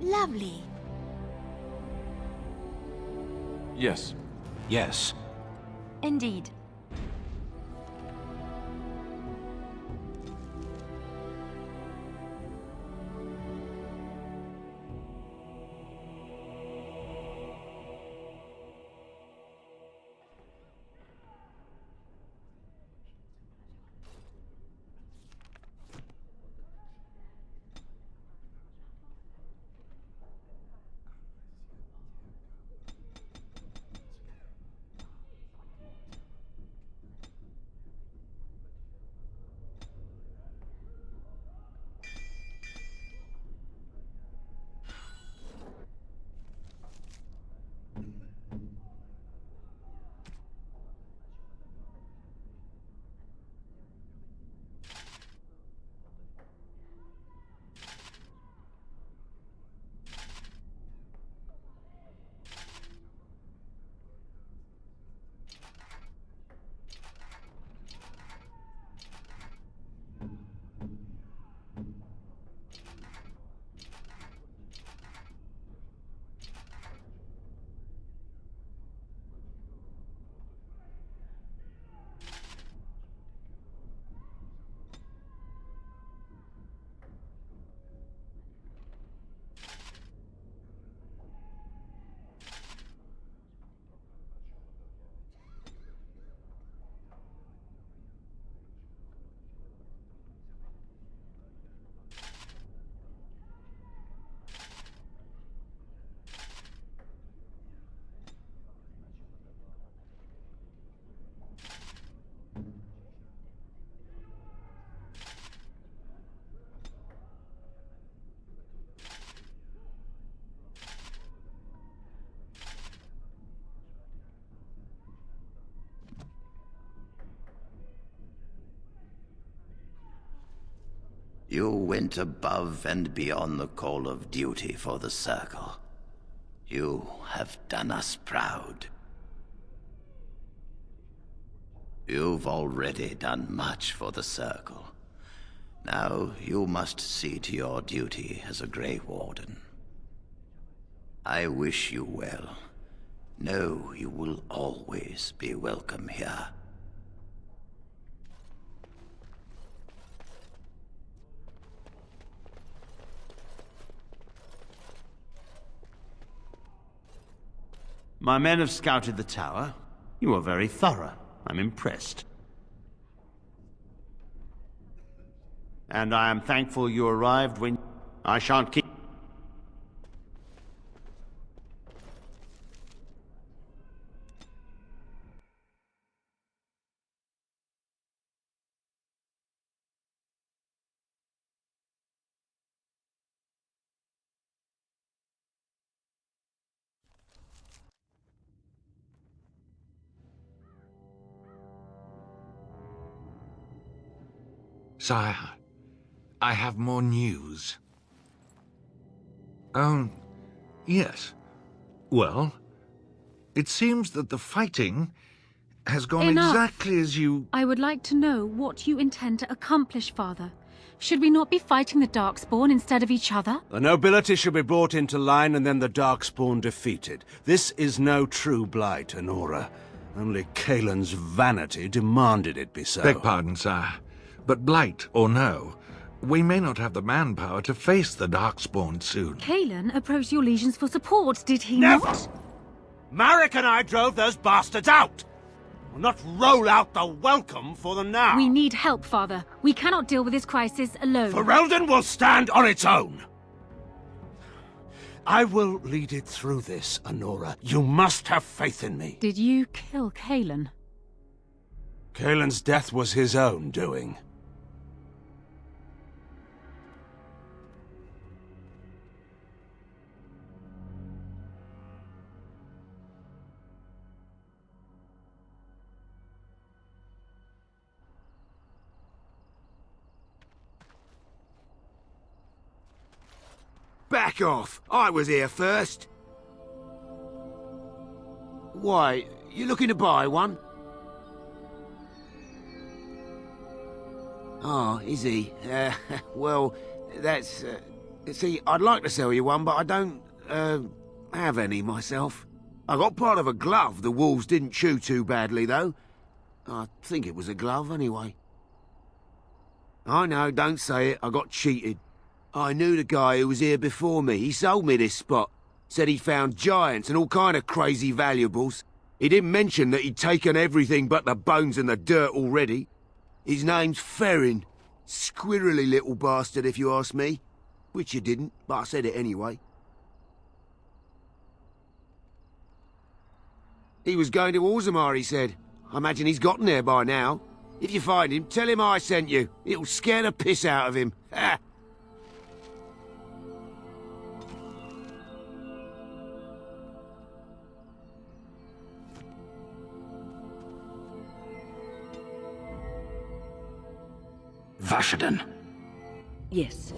Lovely. Yes. Yes. Indeed. You went above and beyond the call of duty for the Circle. You have done us proud. You've already done much for the Circle. Now you must see to your duty as a Grey Warden. I wish you well. Know you will always be welcome here. My men have scouted the tower. You are very thorough. I'm impressed. And I am thankful you arrived when... I shan't keep... Sire, I have more news. Oh, yes. Well, it seems that the fighting has gone Enough. exactly as you... I would like to know what you intend to accomplish, Father. Should we not be fighting the Darkspawn instead of each other? The nobility should be brought into line and then the Darkspawn defeated. This is no true blight, Honora. Only Kaelin's vanity demanded it be so. Beg pardon, sire. But blight or no, we may not have the manpower to face the Darkspawn soon. Kaelin approached your legions for support, did he Never! not? Marek and I drove those bastards out! We'll not roll out the welcome for them now! We need help, Father. We cannot deal with this crisis alone. Ferelden will stand on its own! I will lead it through this, Honora. You must have faith in me. Did you kill Kaelin? Kaelin's death was his own doing. Back off! I was here first. Why, you looking to buy one? Oh, is he? Well, that's... See, I'd like to sell you one, but I don't, have any myself. I got part of a glove the wolves didn't chew too badly, though. I think it was a glove, anyway. I know, don't say it. I got cheated. I knew the guy who was here before me. He sold me this spot. Said he'd found giants and all kind of crazy valuables. He didn't mention that he'd taken everything but the bones and the dirt already. His name's Ferrin. Squirrely little bastard, if you ask me. Which you didn't, but I said it anyway. He was going to Orzammar, he said. I imagine he's gotten there by now. If you find him, tell him I sent you. It'll scare the piss out of him. Ha! Vashaden. Yes.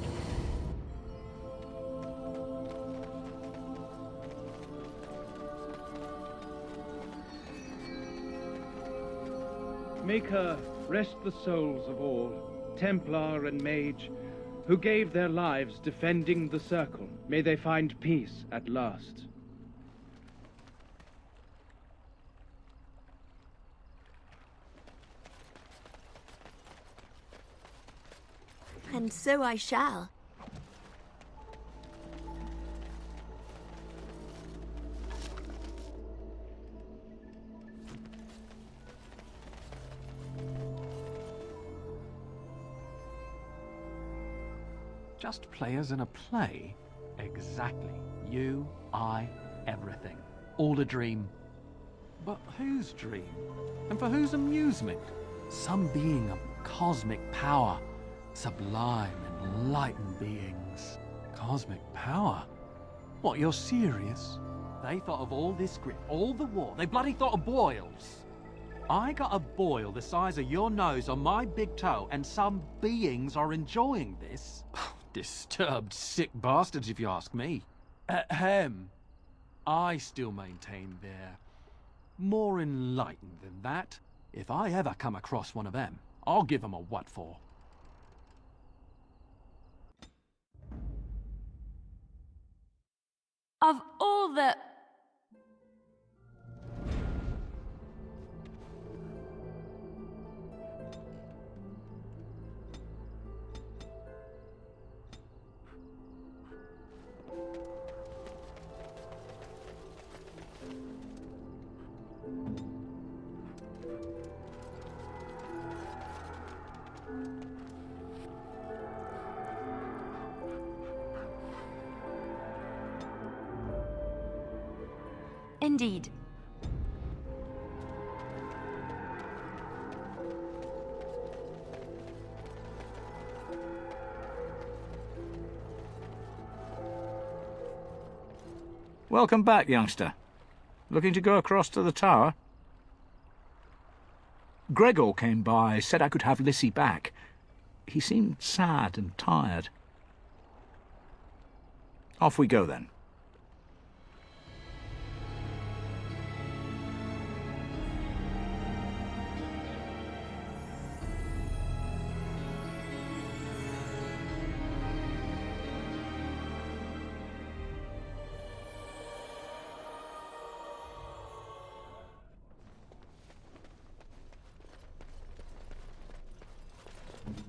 Maker, rest the souls of all, Templar and Mage, who gave their lives defending the Circle. May they find peace at last. And so I shall. Just players in a play? Exactly. You, I, everything. All a dream. But whose dream? And for whose amusement? Some being of cosmic power. Sublime, enlightened beings. Cosmic power? What, you're serious? They thought of all this grit, all the war. They bloody thought of boils. I got a boil the size of your nose on my big toe, and some beings are enjoying this? Disturbed, sick bastards, if you ask me. Ahem. I still maintain they're more enlightened than that. If I ever come across one of them, I'll give them a what for. Of all the... Indeed. Welcome back, youngster. Looking to go across to the tower? Gregor came by, said I could have Lissy back. He seemed sad and tired. Off we go, then.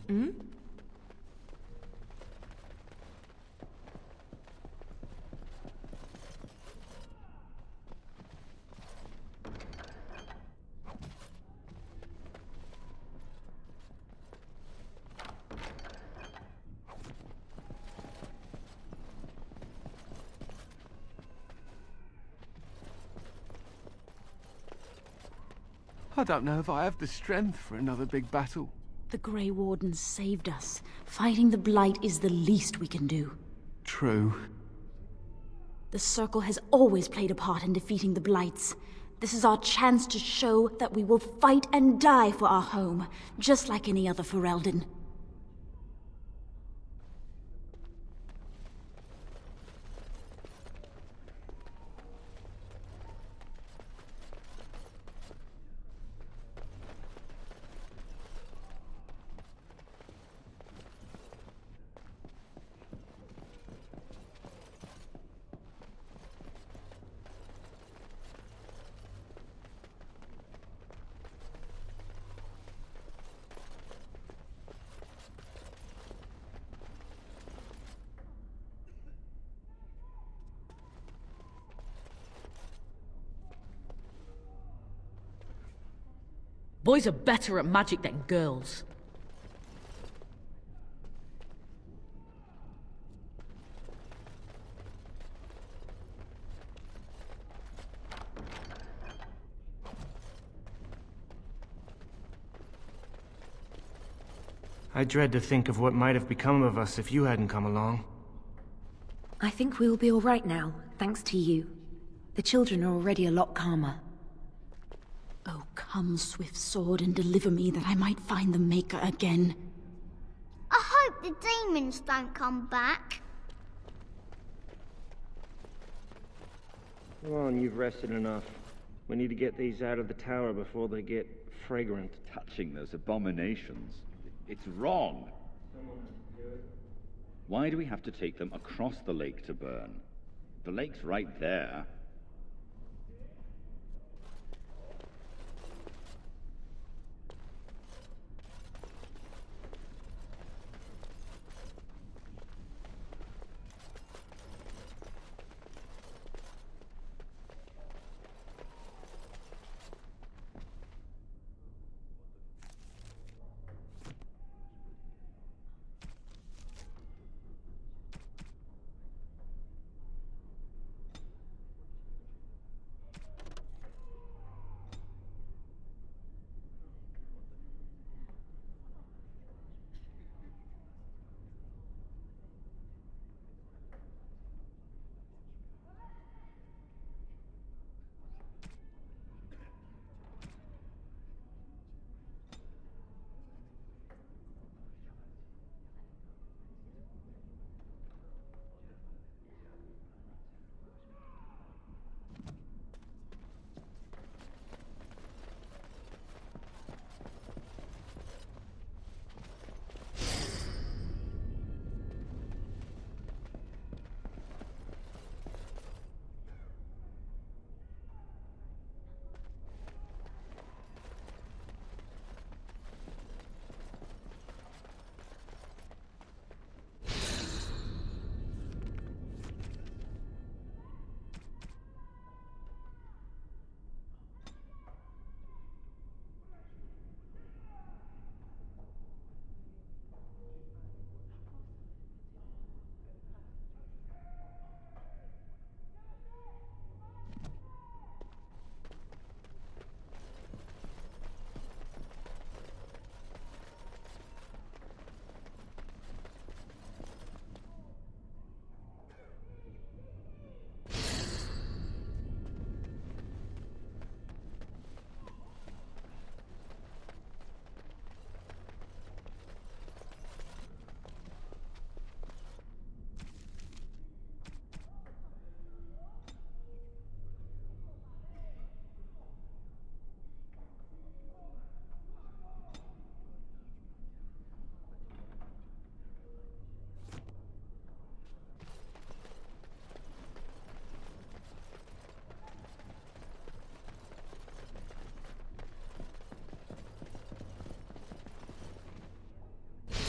Hmm? I don't know if I have the strength for another big battle. The Grey Wardens saved us. Fighting the Blight is the least we can do. True. The Circle has always played a part in defeating the Blights. This is our chance to show that we will fight and die for our home, just like any other Ferelden. Boys are better at magic than girls. I dread to think of what might have become of us if you hadn't come along. I think we'll be all right now, thanks to you. The children are already a lot calmer. Oh, come, swift sword, and deliver me that I might find the Maker again. I hope the demons don't come back. Come on, you've rested enough. We need to get these out of the tower before they get fragrant. Touching those abominations. It's wrong. Why do we have to take them across the lake to burn? The lake's right there.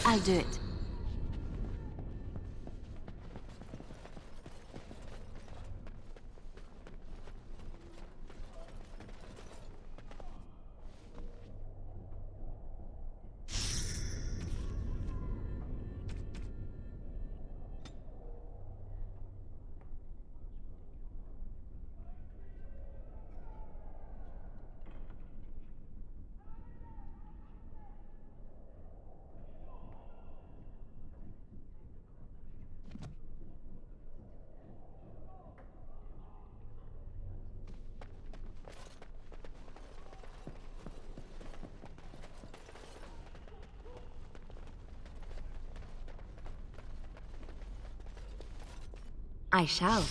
I'll do it. I shall.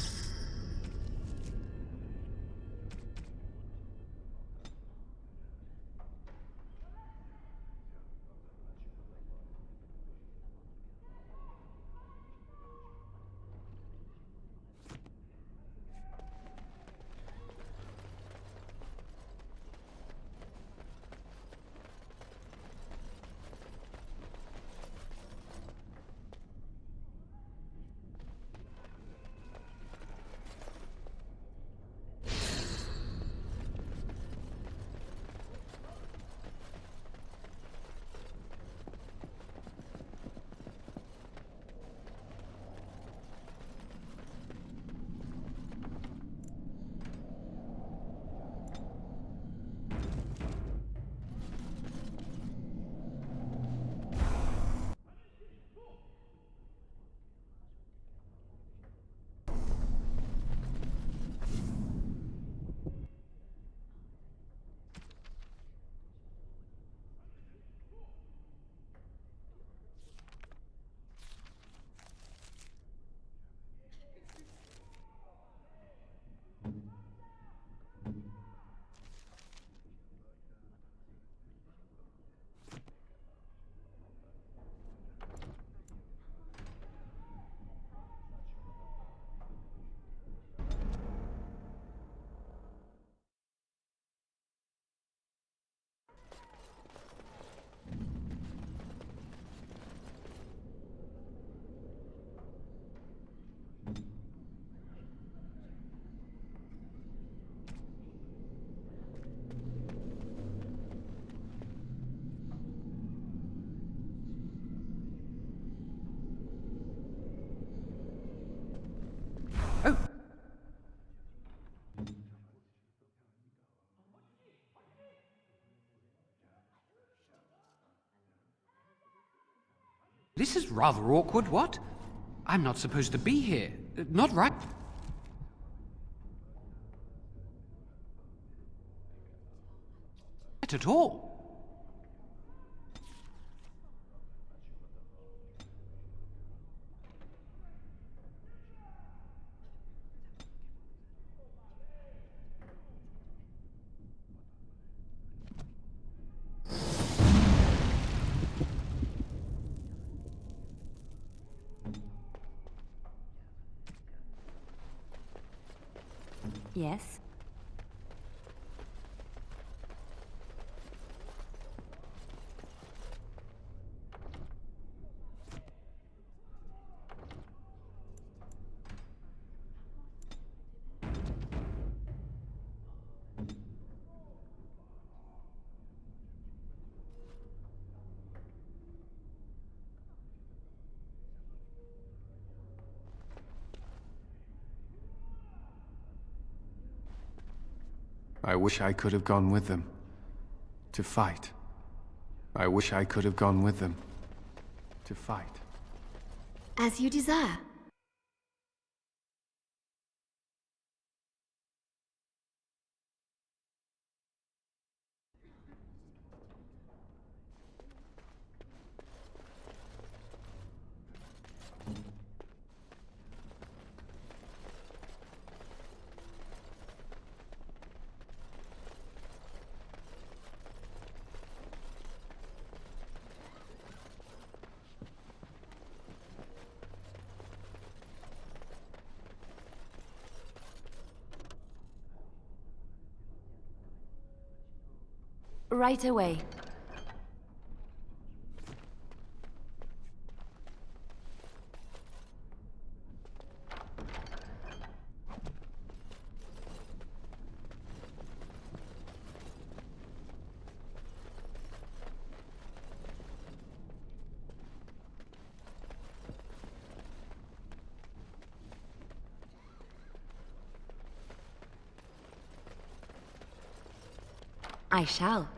This is rather awkward, what? I'm not supposed to be here. Not right. At all. Yes? I wish I could have gone with them. To fight. I wish I could have gone with them. To fight. As you desire. Right away. I shall.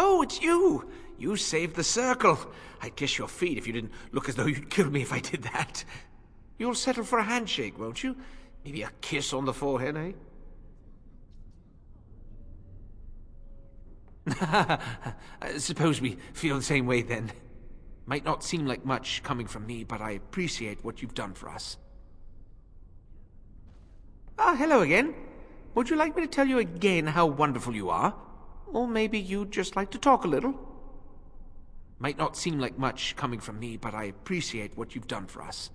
Oh, it's you! You saved the circle. I'd kiss your feet if you didn't look as though you'd kill me if I did that. You'll settle for a handshake, won't you? Maybe a kiss on the forehead, eh? Suppose we feel the same way, then. Might not seem like much coming from me, but I appreciate what you've done for us. Ah, hello again. Would you like me to tell you again how wonderful you are? Or maybe you'd just like to talk a little? Might not seem like much coming from me, but I appreciate what you've done for us.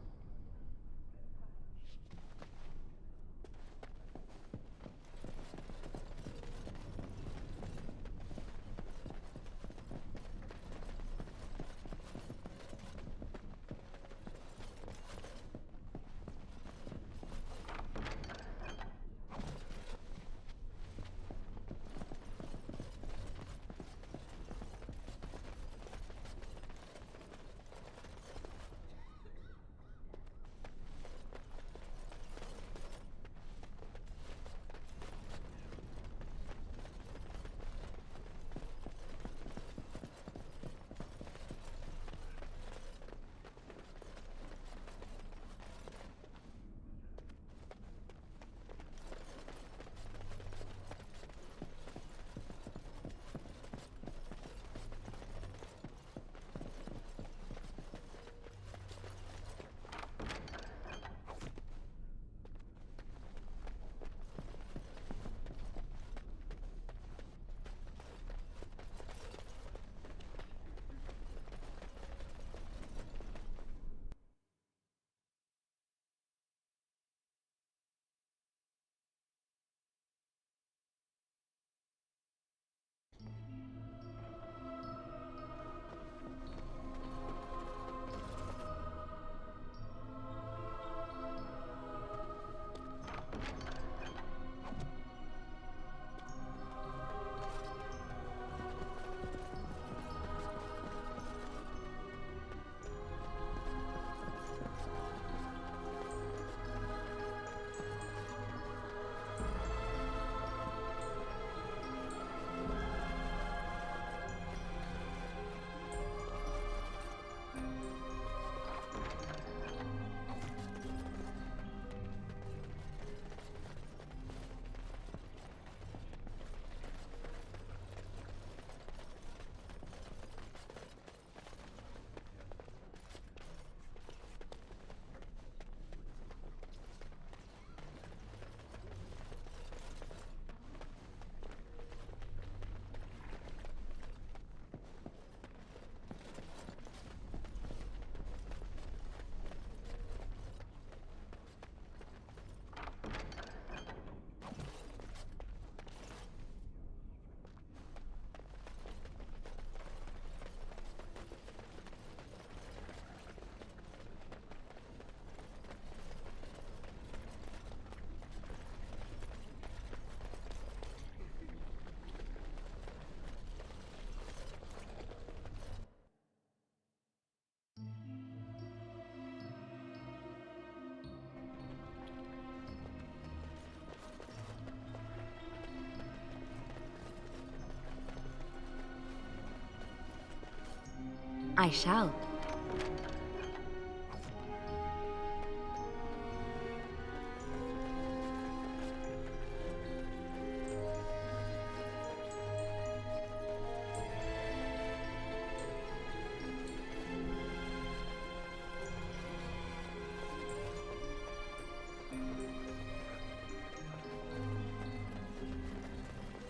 I shall.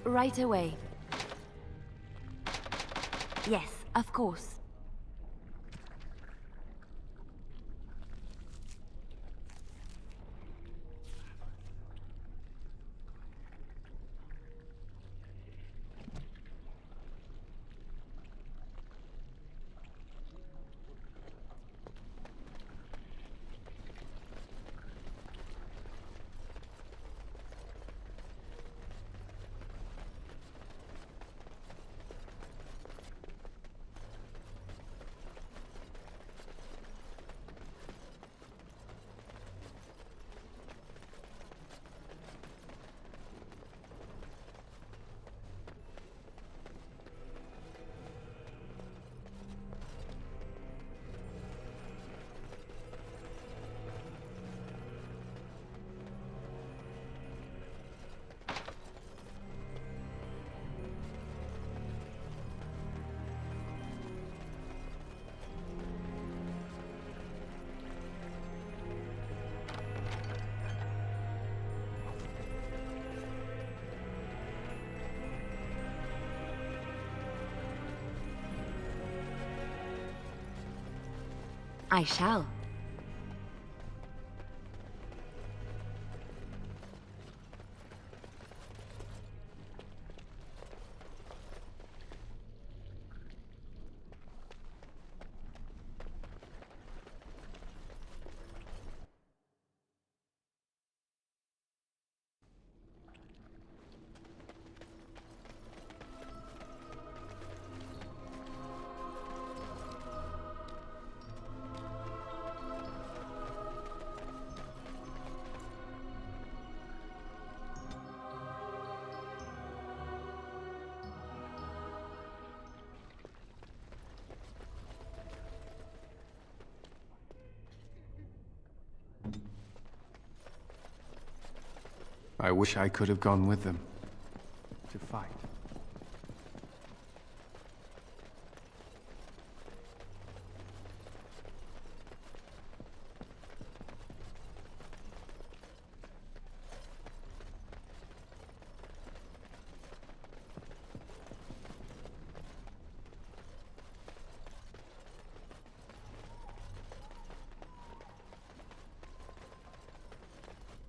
Right away. Yes, of course. I shall. I wish I could have gone with them. To fight.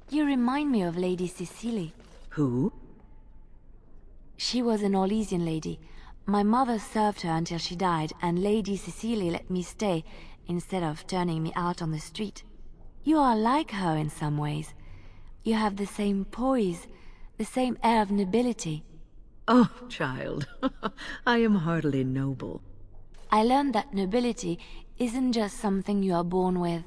You remind me of Lady Cecily. Who? She was an Orlesian lady. My mother served her until she died, and Lady Cecily let me stay instead of turning me out on the street. You are like her in some ways. You have the same poise, the same air of nobility. Oh, child, I am hardly noble. I learned that nobility isn't just something you are born with.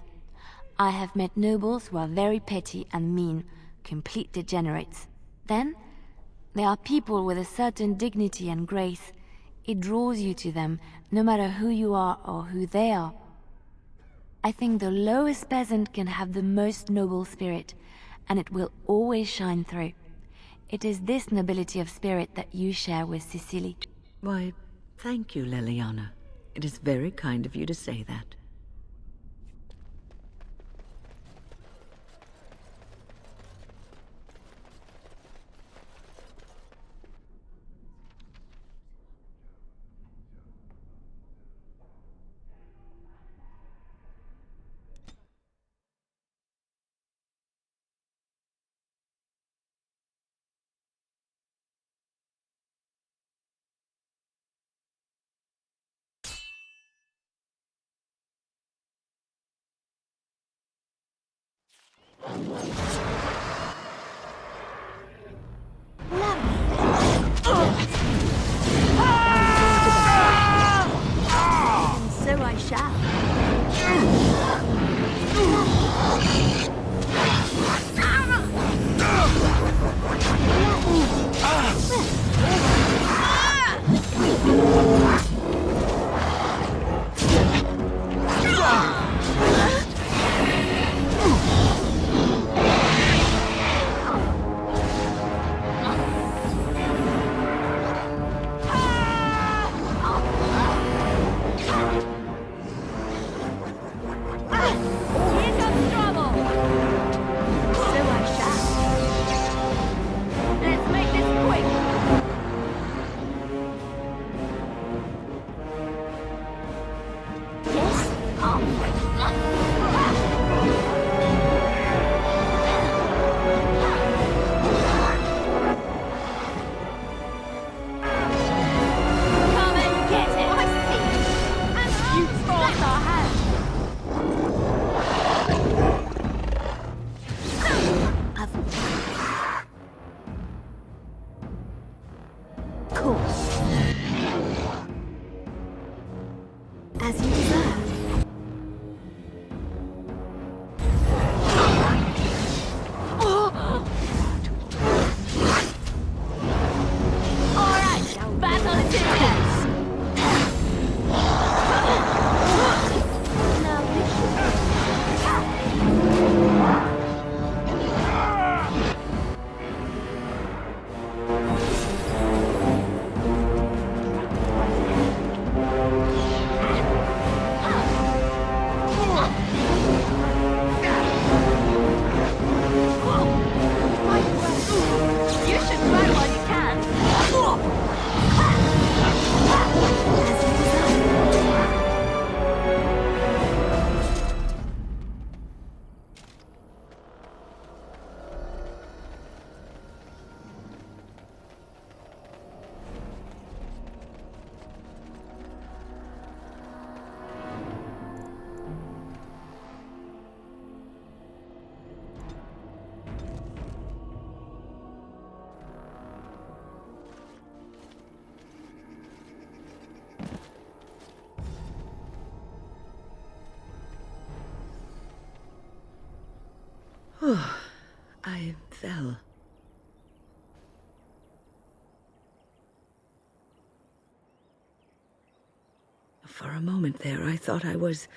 I have met nobles who are very petty and mean, complete degenerates. Then, there are people with a certain dignity and grace. It draws you to them, no matter who you are or who they are. I think the lowest peasant can have the most noble spirit, and it will always shine through. It is this nobility of spirit that you share with Cecily. Why, thank you, Leliana. It is very kind of you to say that. And so I shall. Oh, I fell. For a moment there, I thought it was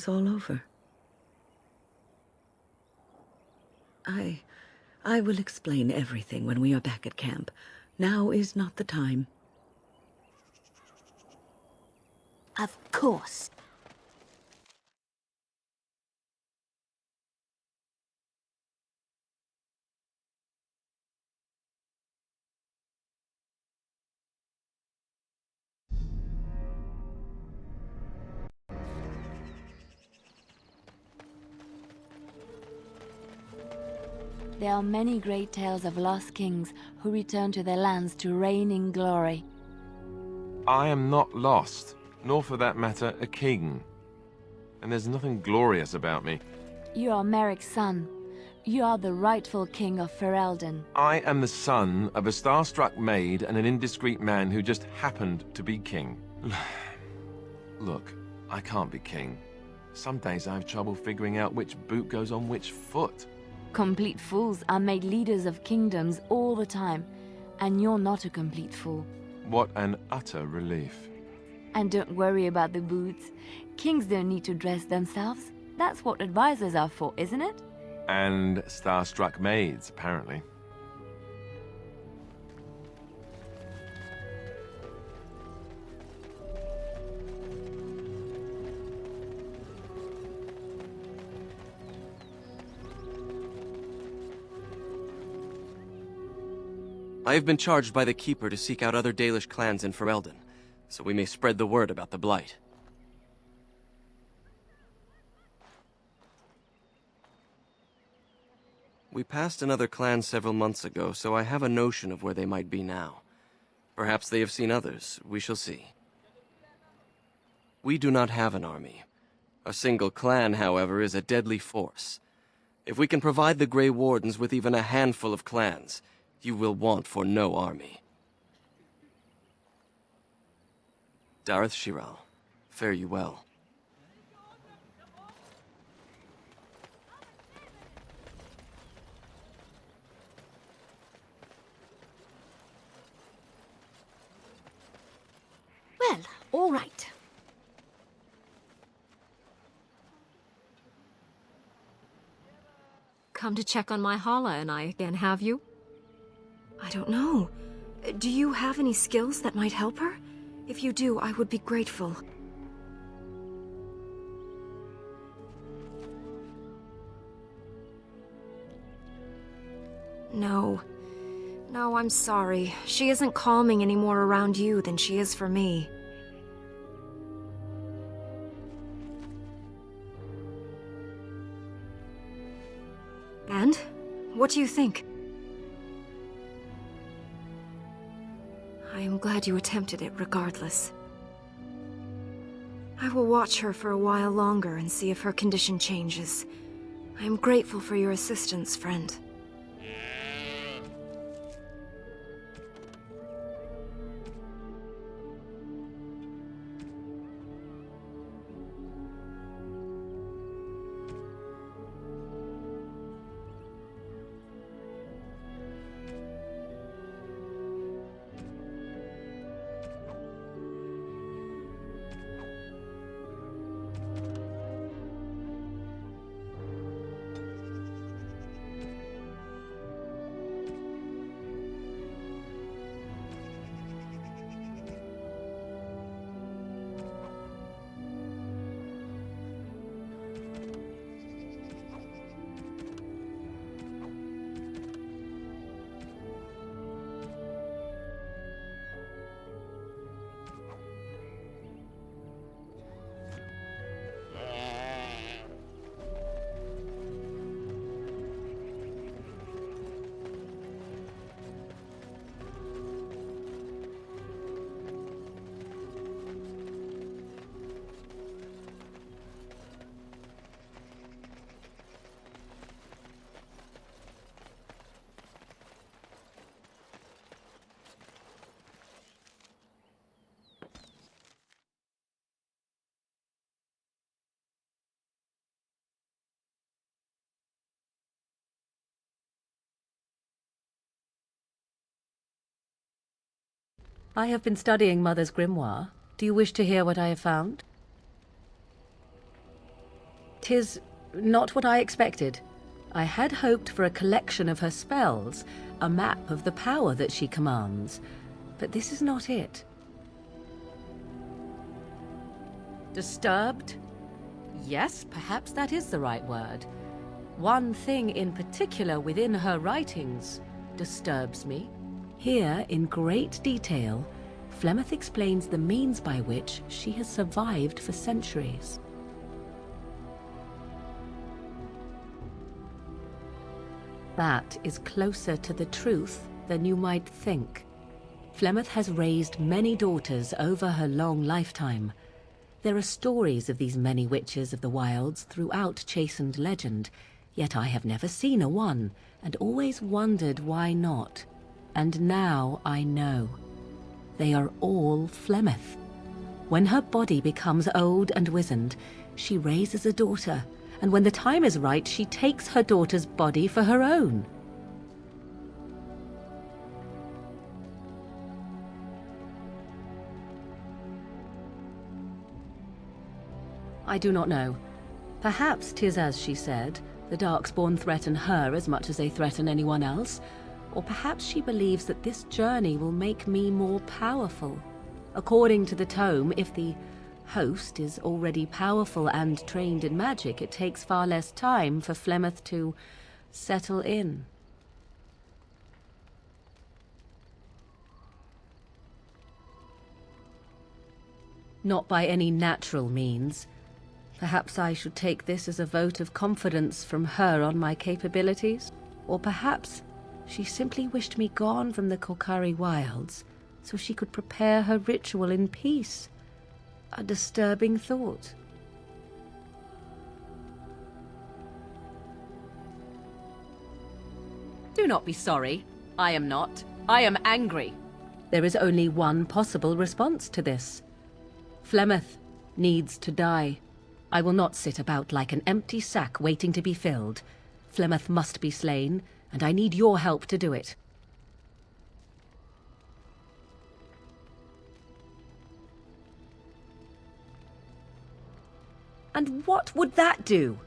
all over. I will explain everything when we are back at camp. Now is not the time. Of course. There are many great tales of lost kings who return to their lands to reign in glory. I am not lost, nor for that matter, a king. And there's nothing glorious about me. You are Merrick's son. You are the rightful king of Ferelden. I am the son of a star-struck maid and an indiscreet man who just happened to be king. Look, I can't be king. Some days I have trouble figuring out which boot goes on which foot. Complete fools are made leaders of kingdoms all the time, and you're not a complete fool. What an utter relief. And don't worry about the boots. Kings don't need to dress themselves. That's what advisors are for, isn't it? And star-struck maids, apparently. I have been charged by the Keeper to seek out other Dalish clans in Ferelden, so we may spread the word about the Blight. We passed another clan several months ago, so I have a notion of where they might be now. Perhaps they have seen others. We shall see. We do not have an army. A single clan, however, is a deadly force. If we can provide the Grey Wardens with even a handful of clans, you will want for no army. Dareth Shiral, fare you well. Well, all right. Come to check on my Hala and I again, have you? I don't know. Do you have any skills that might help her? If you do, I would be grateful. No. No, I'm sorry. She isn't calming any more around you than she is for me. And? What do you think? I am glad you attempted it regardless. I will watch her for a while longer and see if her condition changes. I am grateful for your assistance, friend. I have been studying Mother's grimoire. Do you wish to hear what I have found? 'Tis not what I expected. I had hoped for a collection of her spells, a map of the power that she commands, but this is not it. Disturbed? Yes, perhaps that is the right word. One thing in particular within her writings disturbs me. Here, in great detail, Flemeth explains the means by which she has survived for centuries. That is closer to the truth than you might think. Flemeth has raised many daughters over her long lifetime. There are stories of these many witches of the wilds throughout chastened legend, yet I have never seen a one, and always wondered why not. And now I know. They are all Flemeth. When her body becomes old and wizened, she raises a daughter, and when the time is right, she takes her daughter's body for her own. I do not know. Perhaps 'tis as she said, the Darkspawn threaten her as much as they threaten anyone else, or perhaps she believes that this journey will make me more powerful. According to the tome, if the host is already powerful and trained in magic, it takes far less time for Flemeth to settle in. Not by any natural means. Perhaps I should take this as a vote of confidence from her on my capabilities. Or perhaps she simply wished me gone from the Korcari wilds so she could prepare her ritual in peace. A disturbing thought. Do not be sorry. I am not. I am angry. There is only one possible response to this. Flemeth needs to die. I will not sit about like an empty sack waiting to be filled. Flemeth must be slain, and I need your help to do it. And what would that do?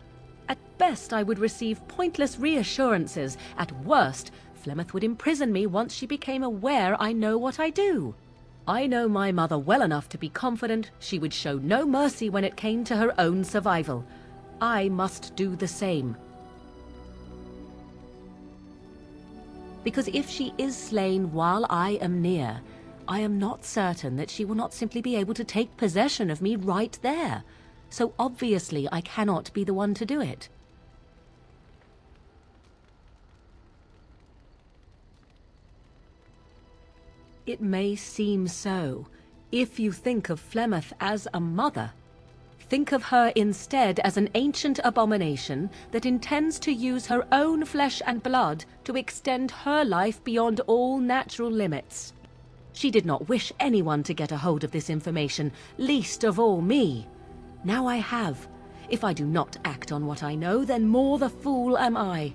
At best, I would receive pointless reassurances. At worst, Flemeth would imprison me once she became aware I know what I do. I know my mother well enough to be confident she would show no mercy when it came to her own survival. I must do the same. Because if she is slain while I am near, I am not certain that she will not simply be able to take possession of me right there. So obviously I cannot be the one to do it. It may seem so. If you think of Flemeth as a mother, think of her instead as an ancient abomination that intends to use her own flesh and blood to extend her life beyond all natural limits. She did not wish anyone to get a hold of this information, least of all me. Now I have. If I do not act on what I know, then more the fool am I.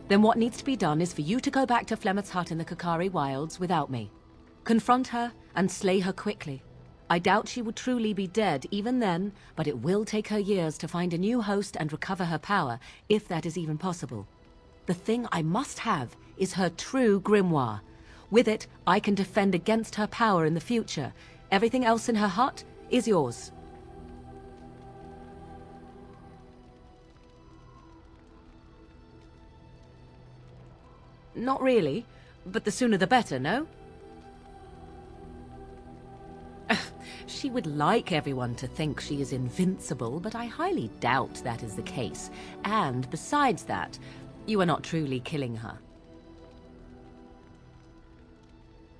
Then what needs to be done is for you to go back to Flemeth's hut in the Korcari wilds without me. Confront her and slay her quickly. I doubt she will truly be dead even then, but it will take her years to find a new host and recover her power, if that is even possible. The thing I must have is her true grimoire. With it, I can defend against her power in the future. Everything else in her hut is yours. Not really, but the sooner the better, no? She would like everyone to think she is invincible, but I highly doubt that is the case. And besides that, you are not truly killing her.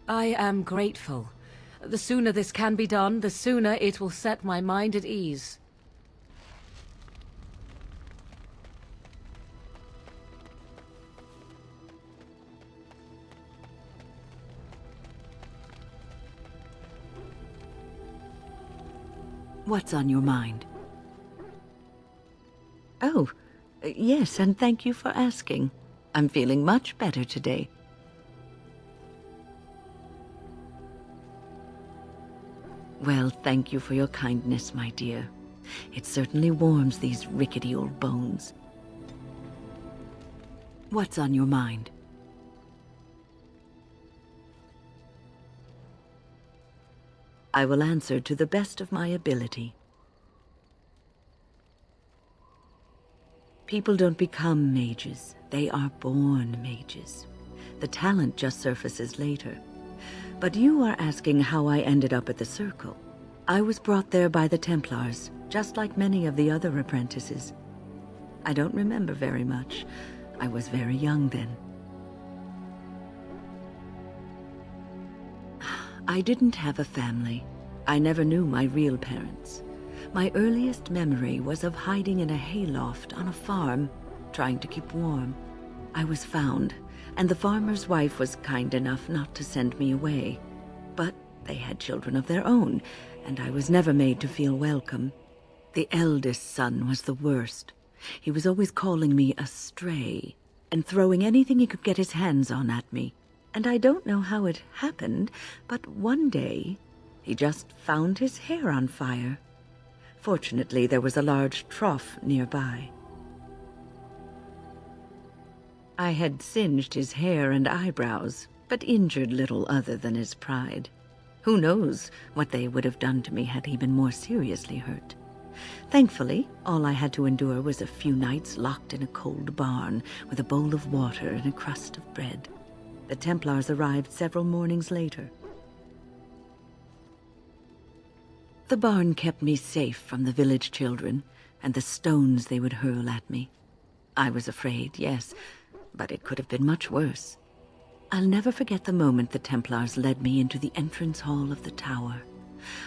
I am grateful. The sooner this can be done, the sooner it will set my mind at ease. What's on your mind? Oh, yes, and thank you for asking. I'm feeling much better today. Well, thank you for your kindness, my dear. It certainly warms these rickety old bones. What's on your mind? I will answer to the best of my ability. People don't become mages. They are born mages. The talent just surfaces later. But you are asking how I ended up at the Circle. I was brought there by the Templars, just like many of the other apprentices. I don't remember very much. I was very young then. I didn't have a family. I never knew my real parents. My earliest memory was of hiding in a hayloft on a farm, trying to keep warm. I was found, and the farmer's wife was kind enough not to send me away. But they had children of their own, and I was never made to feel welcome. The eldest son was the worst. He was always calling me a stray, and throwing anything he could get his hands on at me. And I don't know how it happened, but one day, he just found his hair on fire. Fortunately, there was a large trough nearby. I had singed his hair and eyebrows, but injured little other than his pride. Who knows what they would have done to me had he been more seriously hurt. Thankfully, all I had to endure was a few nights locked in a cold barn with a bowl of water and a crust of bread. The Templars arrived several mornings later. The barn kept me safe from the village children and the stones they would hurl at me. I was afraid, yes, but it could have been much worse. I'll never forget the moment the Templars led me into the entrance hall of the tower.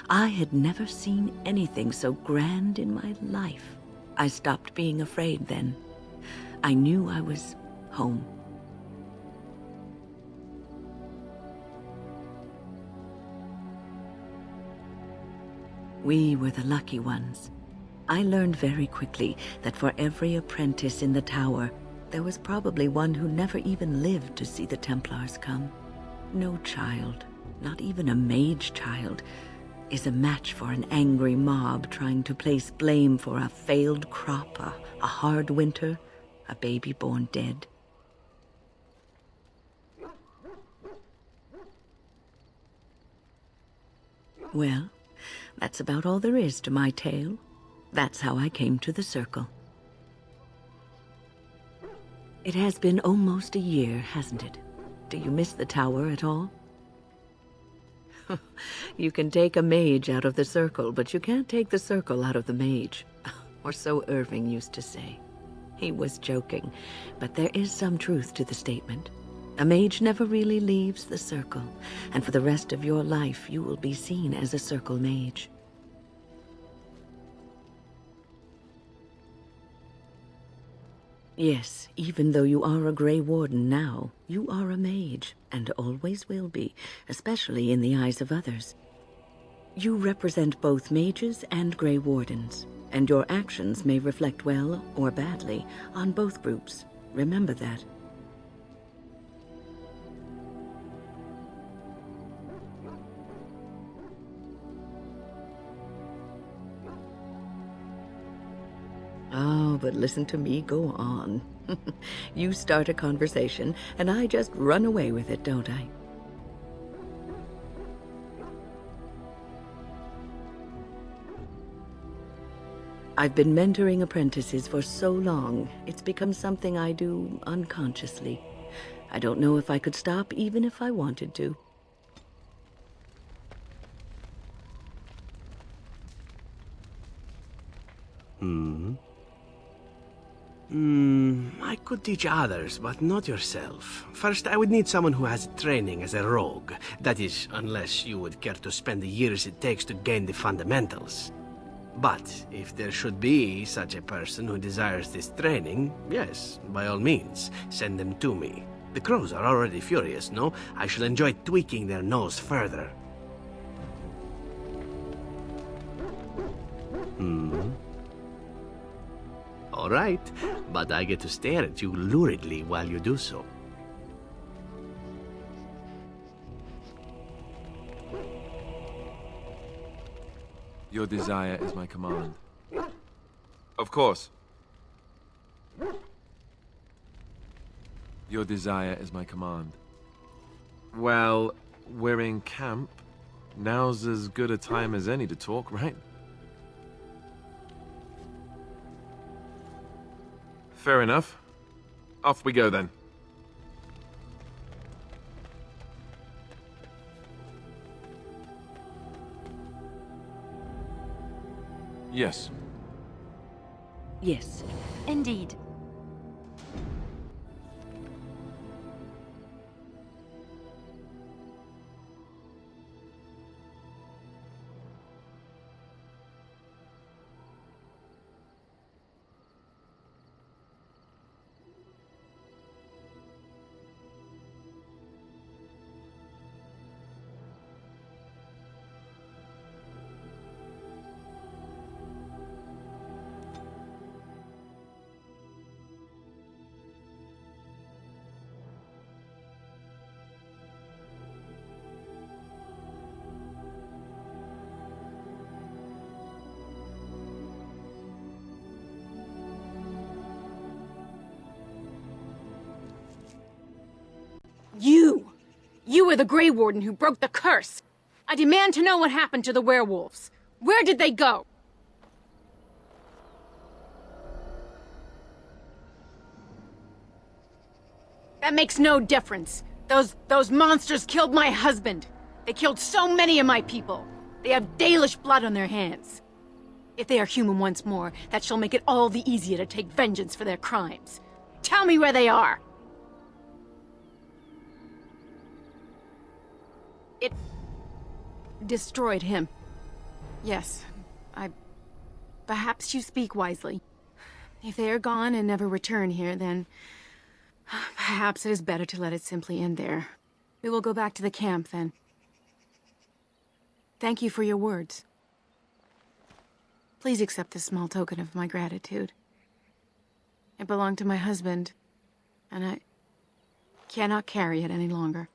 I had never seen anything so grand in my life. I stopped being afraid then. I knew I was home. We were the lucky ones. I learned very quickly that for every apprentice in the tower, there was probably one who never even lived to see the Templars come. No child, not even a mage child, is a match for an angry mob trying to place blame for a failed crop, a hard winter, a baby born dead. Well, that's about all there is to my tale. That's how I came to the Circle. It has been almost a year, hasn't it? Do you miss the tower at all? You can take a mage out of the Circle, but you can't take the Circle out of the mage. Or so Irving used to say. He was joking, but there is some truth to the statement. A mage never really leaves the Circle, and for the rest of your life you will be seen as a Circle mage. Yes, even though you are a Grey Warden now, you are a mage, and always will be, especially in the eyes of others. You represent both mages and Grey Wardens, and your actions may reflect well or badly on both groups. Remember that. Oh, but listen to me go on. You start a conversation, and I just run away with it, don't I? I've been mentoring apprentices for so long, it's become something I do unconsciously. I don't know if I could stop even if I wanted to. I could teach others, but not yourself. First, I would need someone who has training as a rogue. That is, unless you would care to spend the years it takes to gain the fundamentals. But if there should be such a person who desires this training, yes, by all means, send them to me. The crows are already furious, no? I shall enjoy tweaking their nose further. All right, but I get to stare at you luridly while you do so. Your desire is my command. Of course. Your desire is my command. Well, we're in camp. Now's as good a time as any to talk, right? Fair enough. Off we go then. Yes. Yes. Indeed. You were the Grey Warden who broke the curse! I demand to know what happened to the werewolves. Where did they go? That makes no difference. Those monsters killed my husband. They killed so many of my people. They have Dalish blood on their hands. If they are human once more, that shall make it all the easier to take vengeance for their crimes. Tell me where they are! It destroyed him. Yes, perhaps you speak wisely. If they are gone and never return here, then perhaps it is better to let it simply end there. We will go back to the camp, then. Thank you for your words. Please accept this small token of my gratitude. It belonged to my husband, and I cannot carry it any longer.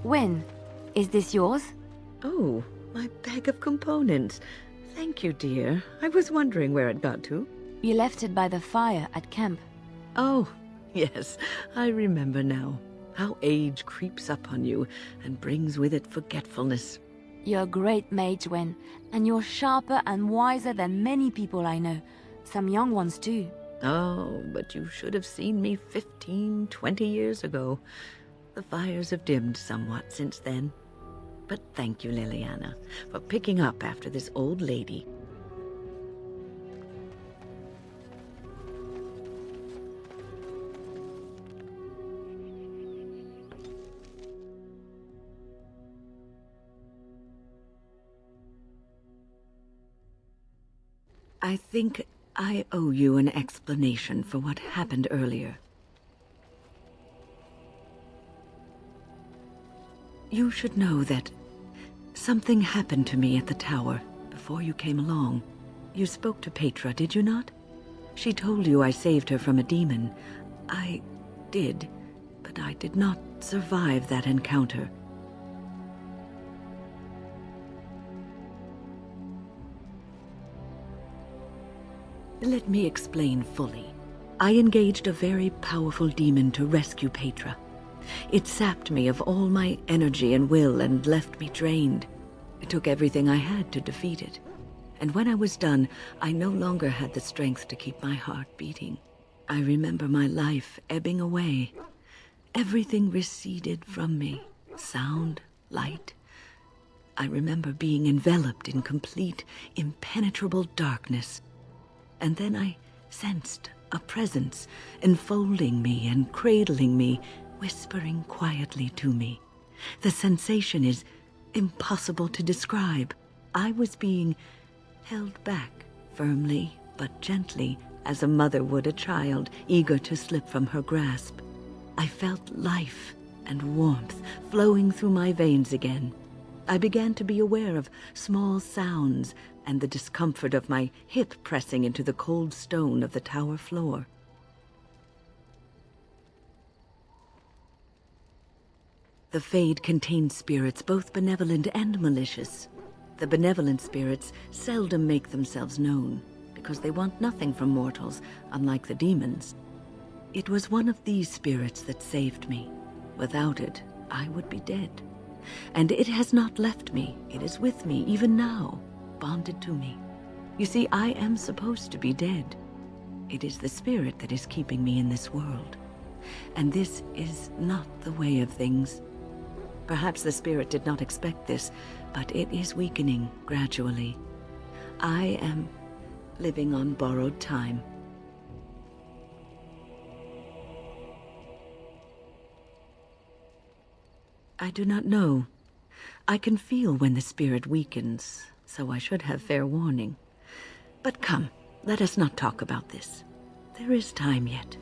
Wynne, is this yours? Oh, my bag of components. Thank you, dear. I was wondering where it got to. You left it by the fire at camp. Oh, yes, I remember now. How age creeps up on you and brings with it forgetfulness. You're a great mage, Wynne, and you're sharper and wiser than many people I know. Some young ones, too. Oh, but you should have seen me 15, 20 years ago. The fires have dimmed somewhat since then. But thank you, Liliana, for picking up after this old lady. I think I owe you an explanation for what happened earlier. You should know that something happened to me at the tower before you came along. You spoke to Petra, did you not? She told you I saved her from a demon. I did, but I did not survive that encounter. Let me explain fully. I engaged a very powerful demon to rescue Petra. It sapped me of all my energy and will and left me drained. It took everything I had to defeat it. And when I was done, I no longer had the strength to keep my heart beating. I remember my life ebbing away. Everything receded from me. Sound, light. I remember being enveloped in complete, impenetrable darkness. And then I sensed a presence enfolding me and cradling me, whispering quietly to me. The sensation is impossible to describe. I was being held back, firmly but gently, as a mother would a child eager to slip from her grasp. I felt life and warmth flowing through my veins again. I began to be aware of small sounds and the discomfort of my hip pressing into the cold stone of the tower floor. The Fade contains spirits both benevolent and malicious. The benevolent spirits seldom make themselves known, because they want nothing from mortals, unlike the demons. It was one of these spirits that saved me. Without it, I would be dead. And it has not left me. It is with me, even now, bonded to me. You see, I am supposed to be dead. It is the spirit that is keeping me in this world. And this is not the way of things. Perhaps the spirit did not expect this, but it is weakening gradually. I am living on borrowed time. I do not know. I can feel when the spirit weakens, so I should have fair warning. But come, let us not talk about this. There is time yet.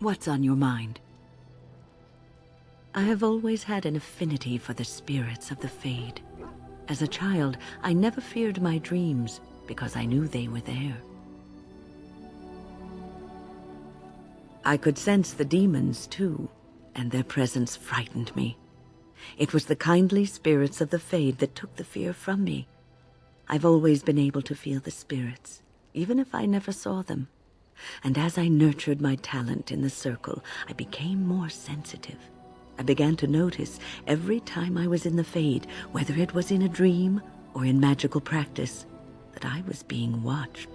What's on your mind? I have always had an affinity for the spirits of the Fade. As a child, I never feared my dreams because I knew they were there. I could sense the demons, too, and their presence frightened me. It was the kindly spirits of the Fade that took the fear from me. I've always been able to feel the spirits, even if I never saw them. And as I nurtured my talent in the circle, I became more sensitive. I began to notice every time I was in the Fade, whether it was in a dream or in magical practice, that I was being watched.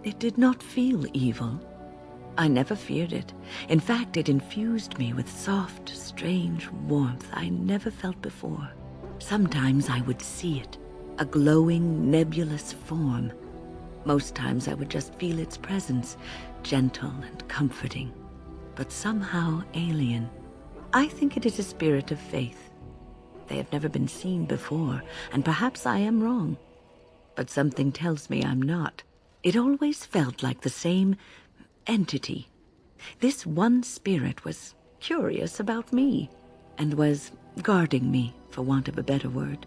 It did not feel evil. I never feared it. In fact, it infused me with soft, strange warmth I never felt before. Sometimes I would see it, a glowing, nebulous form. Most times I would just feel its presence, gentle and comforting, but somehow alien. I think it is a spirit of faith. They have never been seen before, and perhaps I am wrong. But something tells me I'm not. It always felt like the same entity. This one spirit was curious about me, and was guarding me, for want of a better word.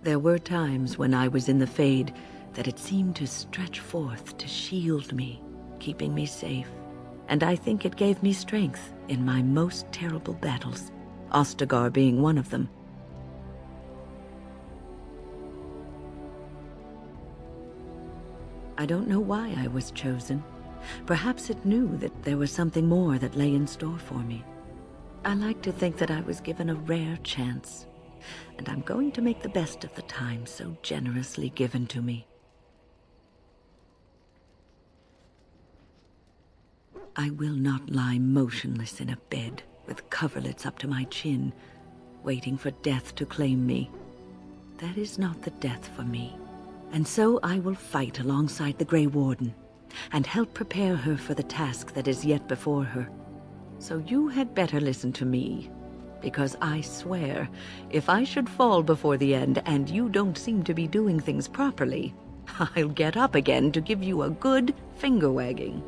There were times when I was in the Fade that it seemed to stretch forth to shield me, keeping me safe. And I think it gave me strength in my most terrible battles, Ostagar being one of them. I don't know why I was chosen. Perhaps it knew that there was something more that lay in store for me. I like to think that I was given a rare chance, and I'm going to make the best of the time so generously given to me. I will not lie motionless in a bed with coverlets up to my chin, waiting for death to claim me. That is not the death for me. And so I will fight alongside the Grey Warden, and help prepare her for the task that is yet before her. So you had better listen to me, because I swear, if I should fall before the end and you don't seem to be doing things properly, I'll get up again to give you a good finger-wagging.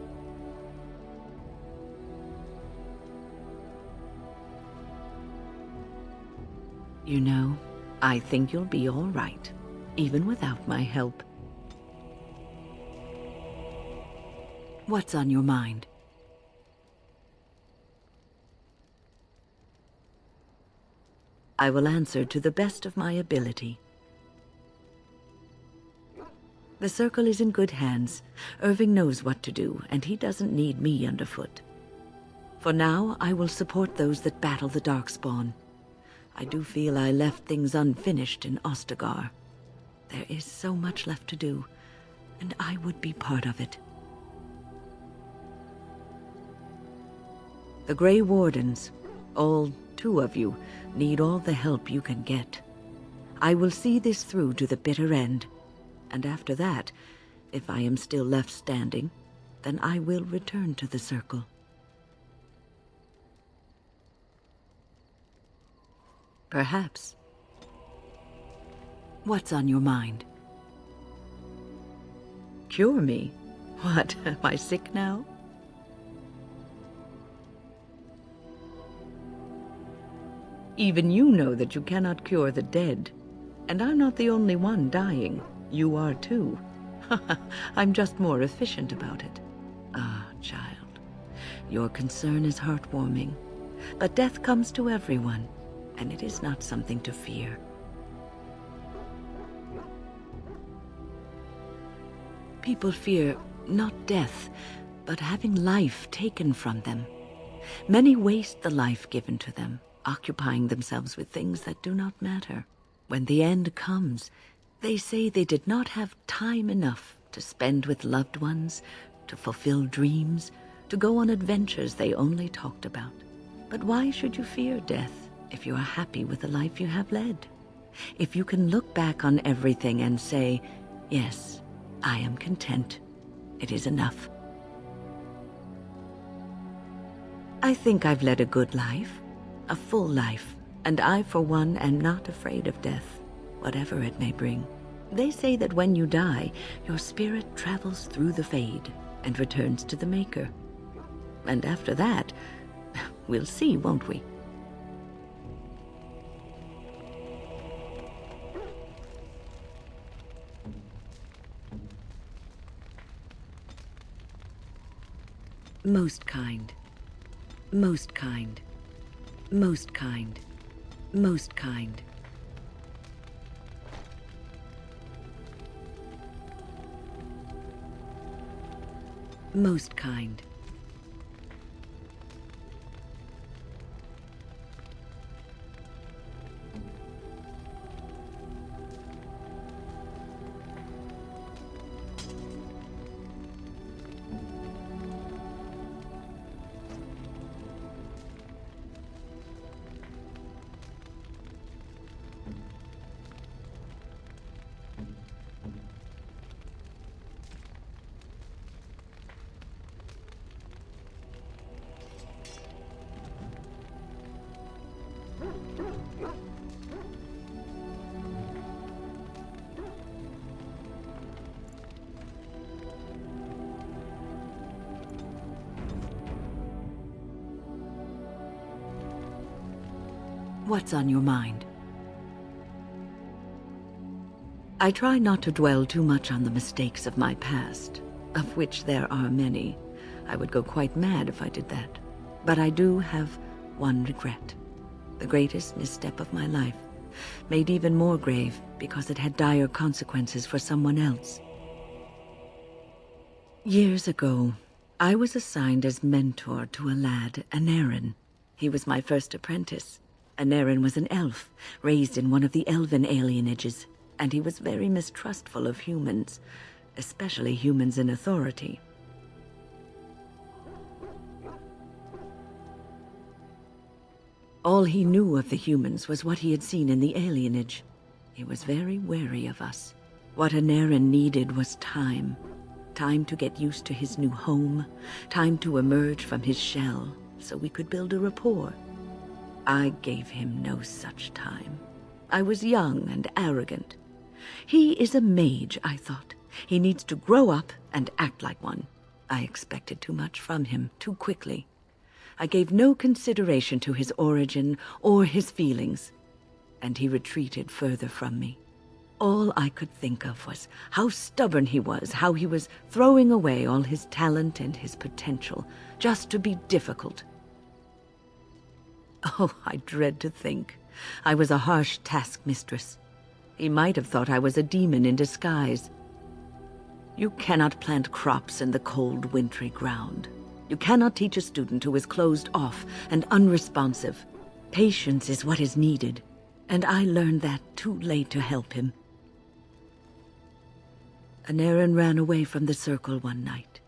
You know, I think you'll be all right, even without my help. What's on your mind? I will answer to the best of my ability. The Circle is in good hands. Irving knows what to do, and he doesn't need me underfoot. For now, I will support those that battle the Darkspawn. I do feel I left things unfinished in Ostagar. There is so much left to do, and I would be part of it. The Grey Wardens, all 2 of you, need all the help you can get. I will see this through to the bitter end, and after that, if I am still left standing, then I will return to the Circle. Perhaps. What's on your mind? Cure me? What, am I sick now? Even you know that you cannot cure the dead. And I'm not the only one dying. You are too. I'm just more efficient about it. Ah, child. Your concern is heartwarming. But death comes to everyone, and it is not something to fear. People fear not death, but having life taken from them. Many waste the life given to them, occupying themselves with things that do not matter. When the end comes, they say they did not have time enough to spend with loved ones, to fulfill dreams, to go on adventures they only talked about. But why should you fear death if you are happy with the life you have led? If you can look back on everything and say, yes, I am content. It is enough. I think I've led a good life, a full life, and I, for one, am not afraid of death, whatever it may bring. They say that when you die, your spirit travels through the Fade and returns to the Maker. And after that, we'll see, won't we? Most kind, most kind, most kind, most kind. Most kind. What's on your mind? I try not to dwell too much on the mistakes of my past, of which there are many. I would go quite mad if I did that. But I do have one regret. The greatest misstep of my life, made even more grave because it had dire consequences for someone else. Years ago, I was assigned as mentor to a lad, Anarin. He was my first apprentice. Anarin was an elf, raised in one of the elven alienages, and he was very mistrustful of humans, especially humans in authority. All he knew of the humans was what he had seen in the alienage. He was very wary of us. What Anarin needed was time. Time to get used to his new home, time to emerge from his shell, so we could build a rapport. I gave him no such time. I was young and arrogant. He is a mage, I thought. He needs to grow up and act like one. I expected too much from him too quickly. I gave no consideration to his origin or his feelings, and he retreated further from me. All I could think of was how stubborn he was, how he was throwing away all his talent and his potential just to be difficult. Oh, I dread to think. I was a harsh taskmistress. He might have thought I was a demon in disguise. You cannot plant crops in the cold, wintry ground. You cannot teach a student who is closed off and unresponsive. Patience is what is needed, and I learned that too late to help him. Anarin ran away from the circle one night.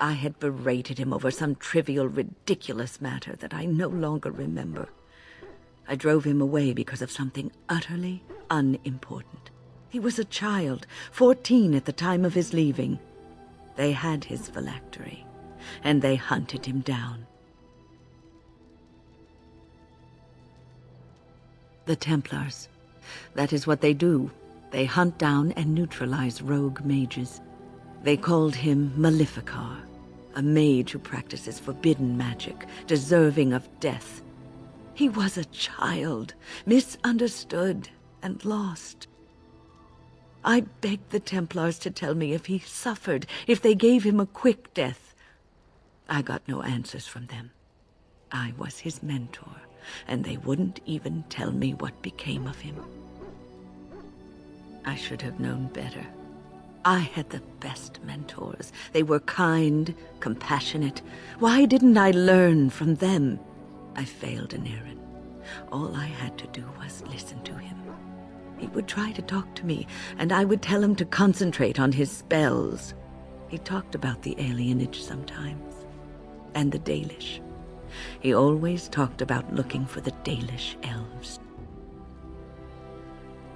I had berated him over some trivial, ridiculous matter that I no longer remember. I drove him away because of something utterly unimportant. He was a child, 14 at the time of his leaving. They had his phylactery, and they hunted him down. The Templars. That is what they do. They hunt down and neutralize rogue mages. They called him Maleficar, a mage who practices forbidden magic, deserving of death. He was a child, misunderstood and lost. I begged the Templars to tell me if he suffered, if they gave him a quick death. I got no answers from them. I was his mentor, and they wouldn't even tell me what became of him. I should have known better. I had the best mentors. They were kind, compassionate. Why didn't I learn from them? I failed Anarin. All I had to do was listen to him. He would try to talk to me, and I would tell him to concentrate on his spells. He talked about the alienage sometimes, and the Dalish. He always talked about looking for the Dalish elves.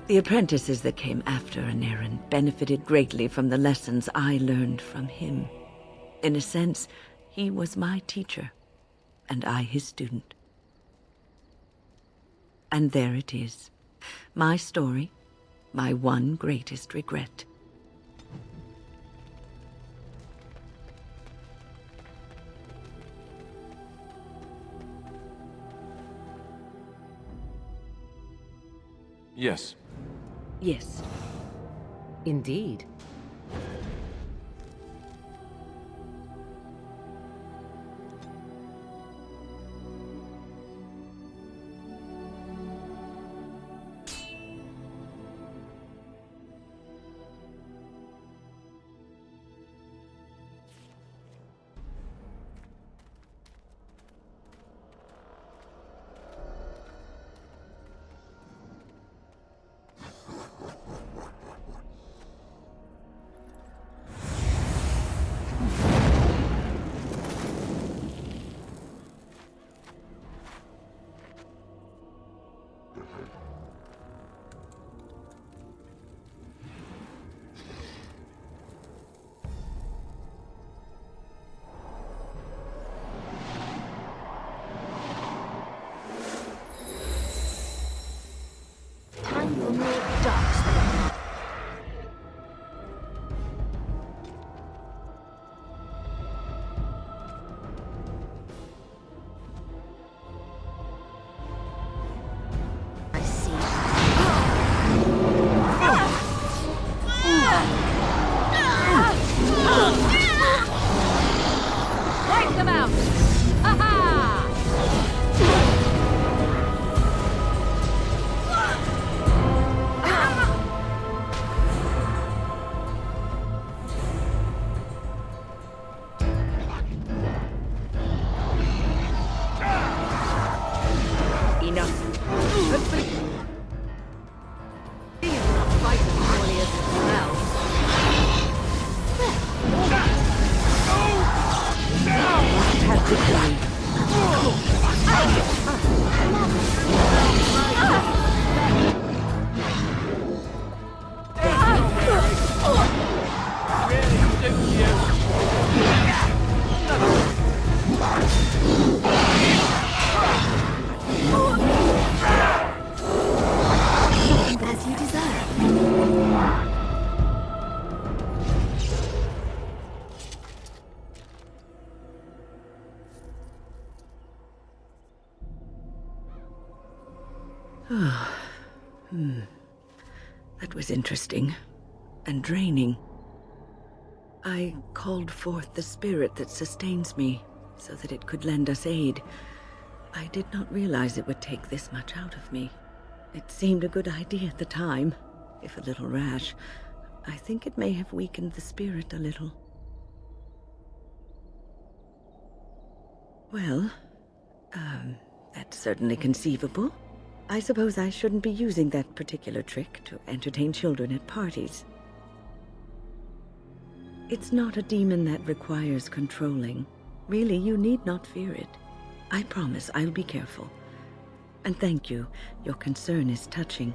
The apprentices that came after Anarin benefited greatly from the lessons I learned from him. In a sense, he was my teacher, and I his student. And there it is. My story, my one greatest regret. Yes. Yes. Indeed. Time for more dark spells. I see. Break them out! Ha-ha! Enough. Hopefully, he is not quite as surely as it smells. Have victory. As you deserve. That was interesting and draining. I called forth the spirit that sustains me so that it could lend us aid. I did not realize it would take this much out of me. It seemed a good idea at the time, if a little rash. I think it may have weakened the spirit a little. Well, that's certainly conceivable. I suppose I shouldn't be using that particular trick to entertain children at parties. It's not a demon that requires controlling. Really, you need not fear it. I promise I'll be careful. And thank you. Your concern is touching.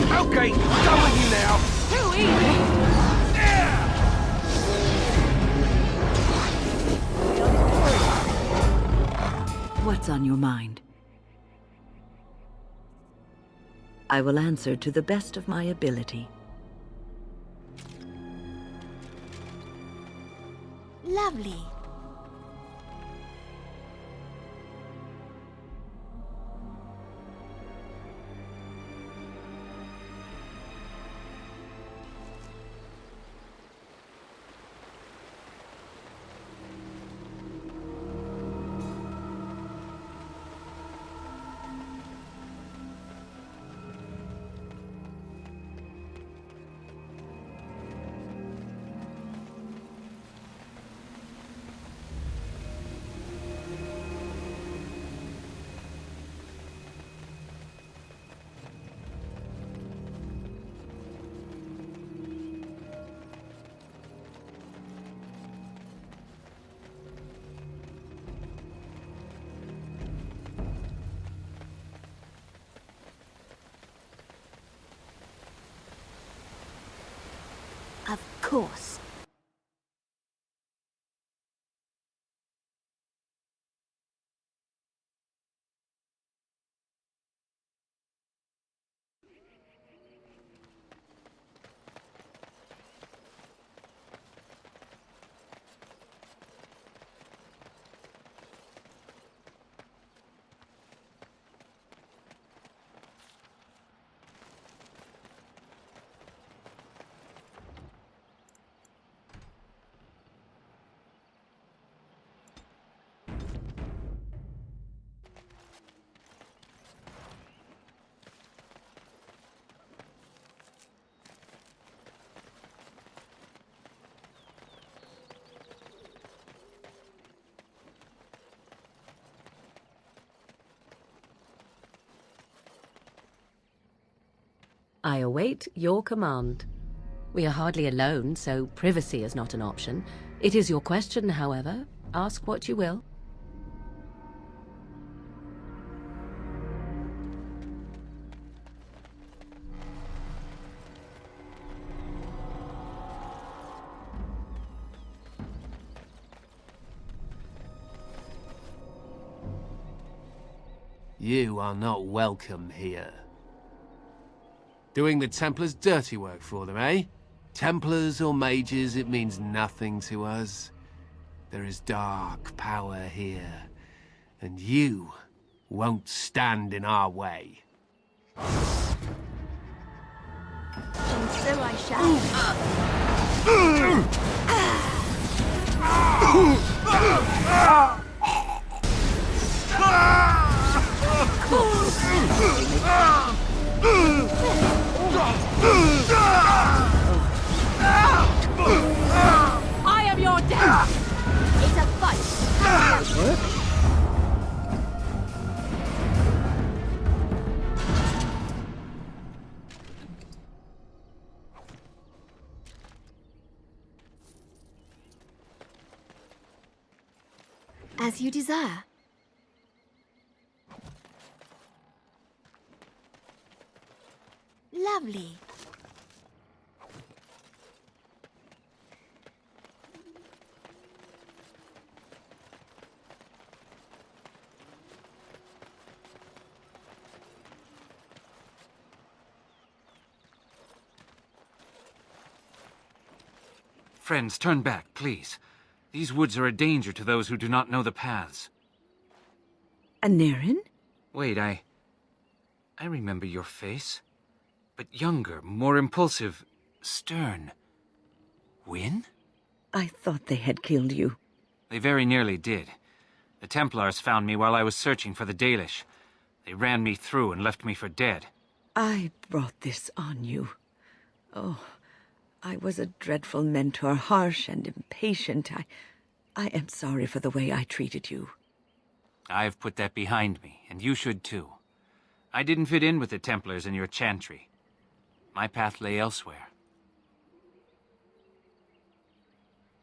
Okay, I'm done with you now. Too easy! What's on your mind? I will answer to the best of my ability. Lovely. course. I await your command. We are hardly alone, so privacy is not an option. It is your question, however. Ask what you will. You are not welcome here. Doing the Templars' dirty work for them, eh? Templars or mages, it means nothing to us. There is dark power here, and you won't stand in our way. And so I shall. I am your death! It's a fight! As you desire. Lovely. Friends, turn back, please. These woods are a danger to those who do not know the paths. Aneurin? Wait, I remember your face. But younger, more impulsive, stern. Wynne? I thought they had killed you. They very nearly did. The Templars found me while I was searching for the Dalish. They ran me through and left me for dead. I brought this on you. Oh, I was a dreadful mentor, harsh and impatient. I am sorry for the way I treated you. I've put that behind me, and you should too. I didn't fit in with the Templars in your chantry. My path lay elsewhere.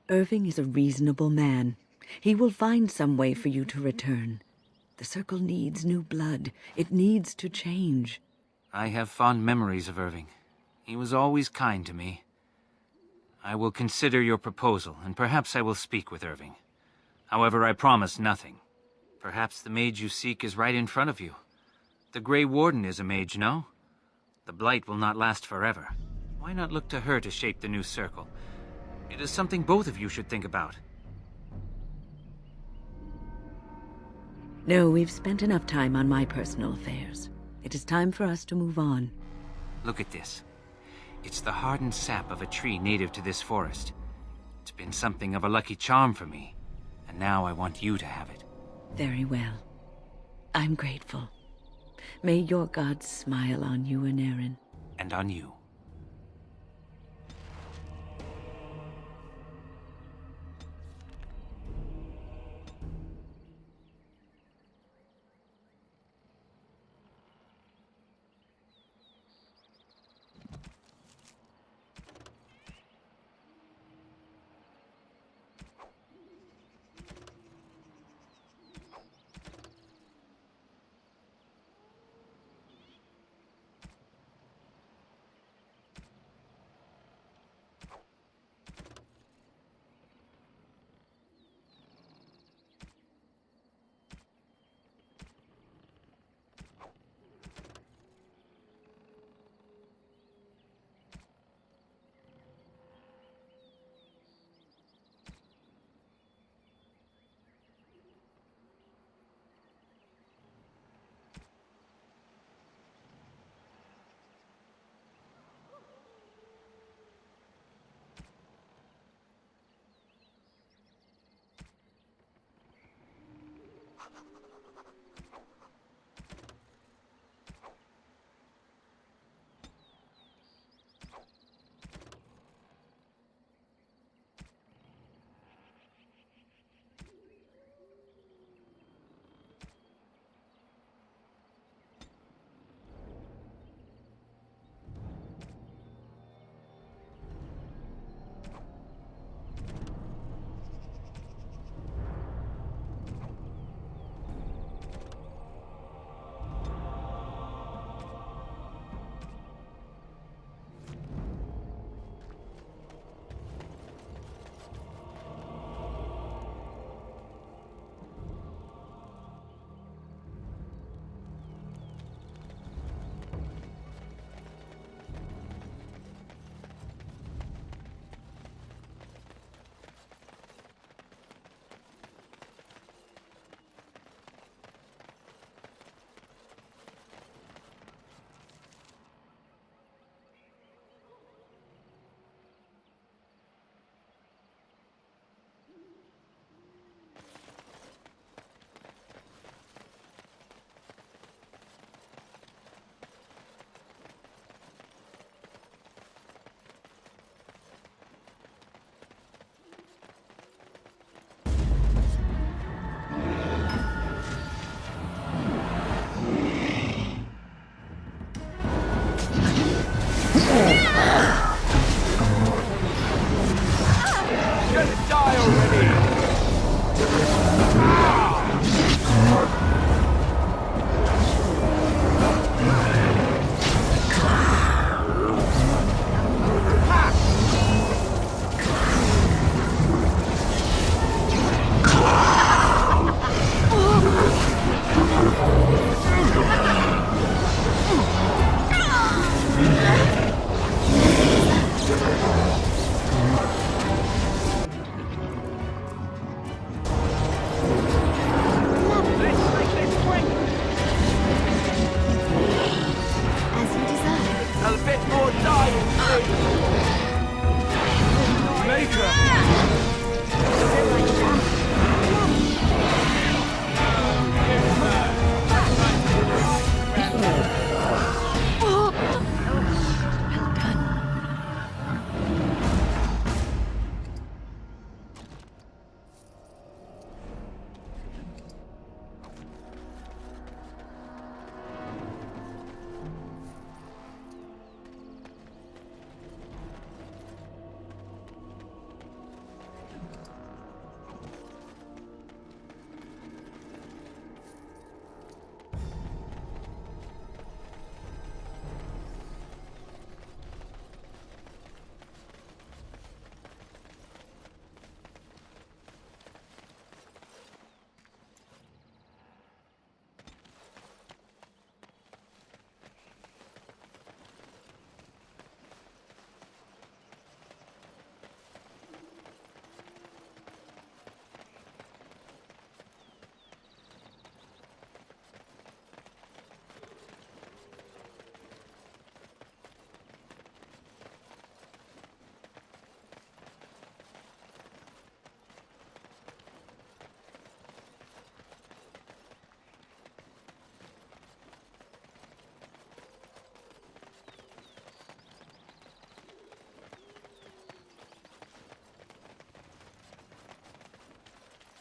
Irving is a reasonable man. He will find some way for you to return. The Circle needs new blood. It needs to change. I have fond memories of Irving. He was always kind to me. I will consider your proposal, and perhaps I will speak with Irving. However, I promise nothing. Perhaps the mage you seek is right in front of you. The Grey Warden is a mage, no? The Blight will not last forever. Why not look to her to shape the new Circle? It is something both of you should think about. No, we've spent enough time on my personal affairs. It is time for us to move on. Look at this. It's the hardened sap of a tree native to this forest. It's been something of a lucky charm for me, and now I want you to have it. Very well. I'm grateful. May your gods smile on you, Aneurin. And on you.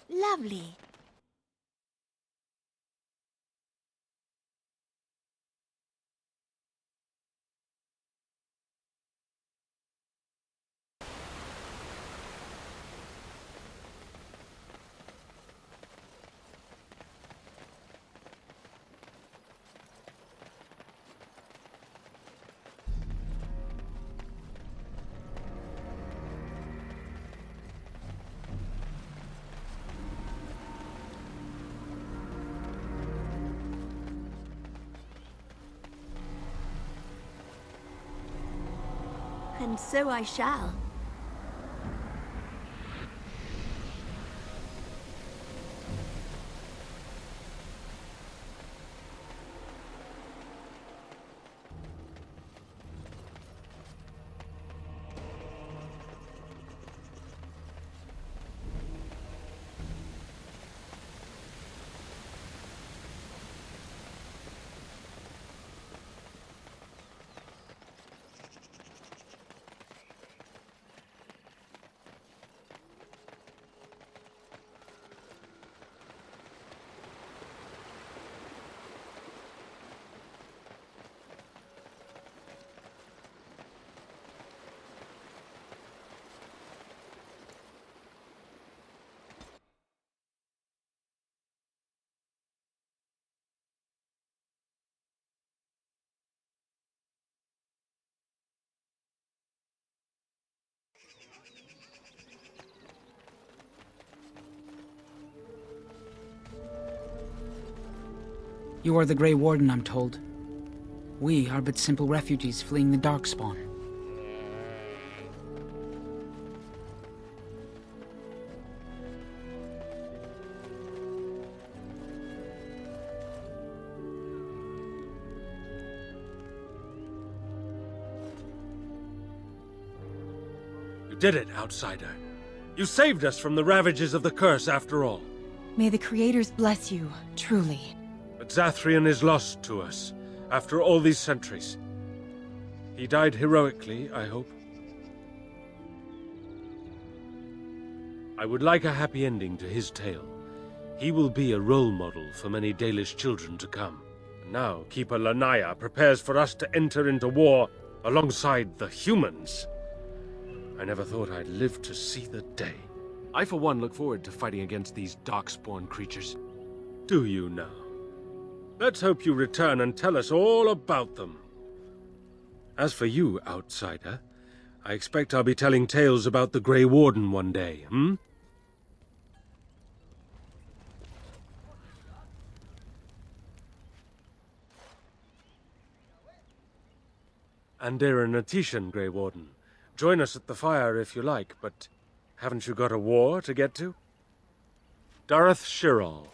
Lovely. And so I shall. You are the Grey Warden, I'm told. We are but simple refugees fleeing the Darkspawn. You did it, outsider. You saved us from the ravages of the curse after all. May the Creators bless you, truly. But Zathrian is lost to us, after all these centuries. He died heroically, I hope. I would like a happy ending to his tale. He will be a role model for many Dalish children to come. Now, Keeper Lanaya prepares for us to enter into war alongside the humans. I never thought I'd live to see the day. I, for one, look forward to fighting against these darkspawn creatures. Do you now? Let's hope you return and tell us all about them. As for you, outsider, I expect I'll be telling tales about the Grey Warden one day, hmm? Andera Natishan, Grey Warden. Join us at the fire if you like, but haven't you got a war to get to? Dareth Shiral.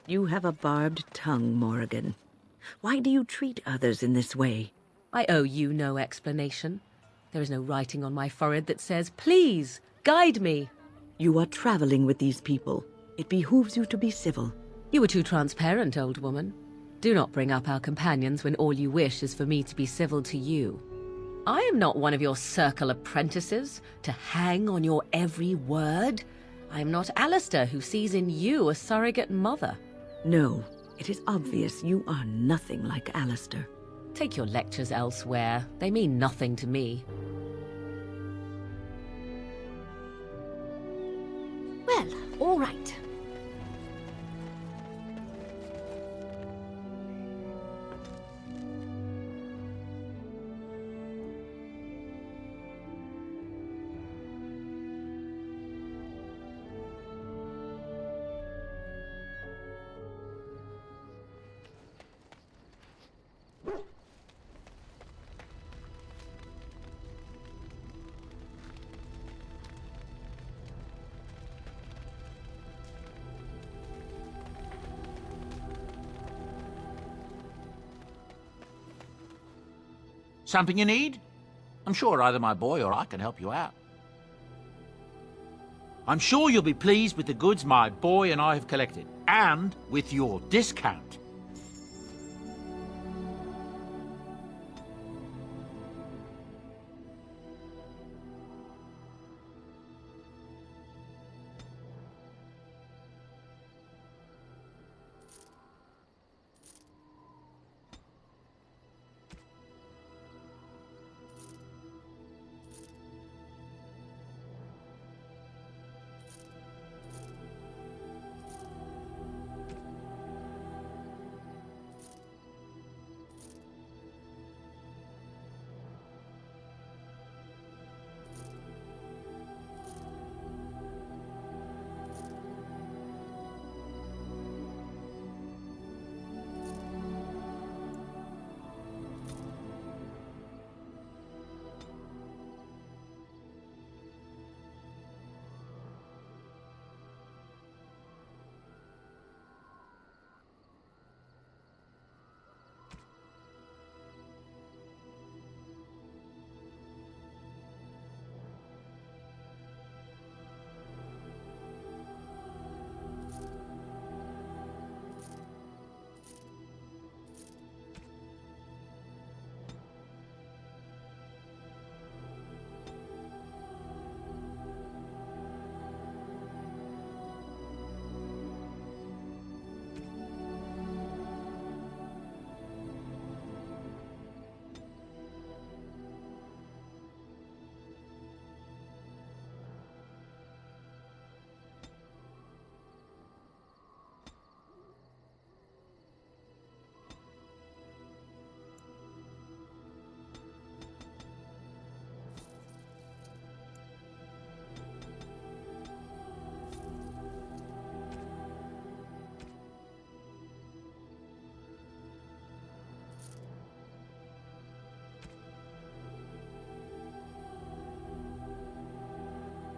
You have a barbed tongue, Morrigan. Why do you treat others in this way? I owe you no explanation. There is no writing on my forehead that says, "Please, guide me." You are traveling with these people. It behooves you to be civil. You were too transparent, old woman. Do not bring up our companions when all you wish is for me to be civil to you. I am not one of your circle apprentices, to hang on your every word. I am not Alistair, who sees in you a surrogate mother. No, it is obvious you are nothing like Alistair. Take your lectures elsewhere. They mean nothing to me. Well, all right. Something you need? I'm sure either my boy or I can help you out. I'm sure you'll be pleased with the goods my boy and I have collected, and with your discount.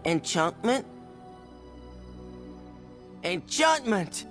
Enchantment? Enchantment!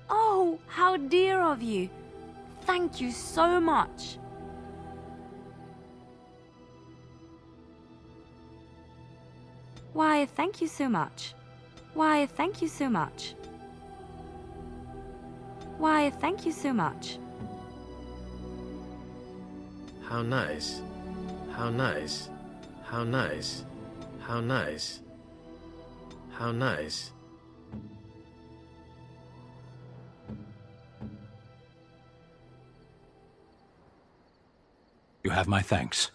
Oh, how dear of you. Thank you so much. Why, thank you so much. Why, thank you so much. Why, thank you so much. How nice. How nice. How nice. How nice. How nice. You have my thanks.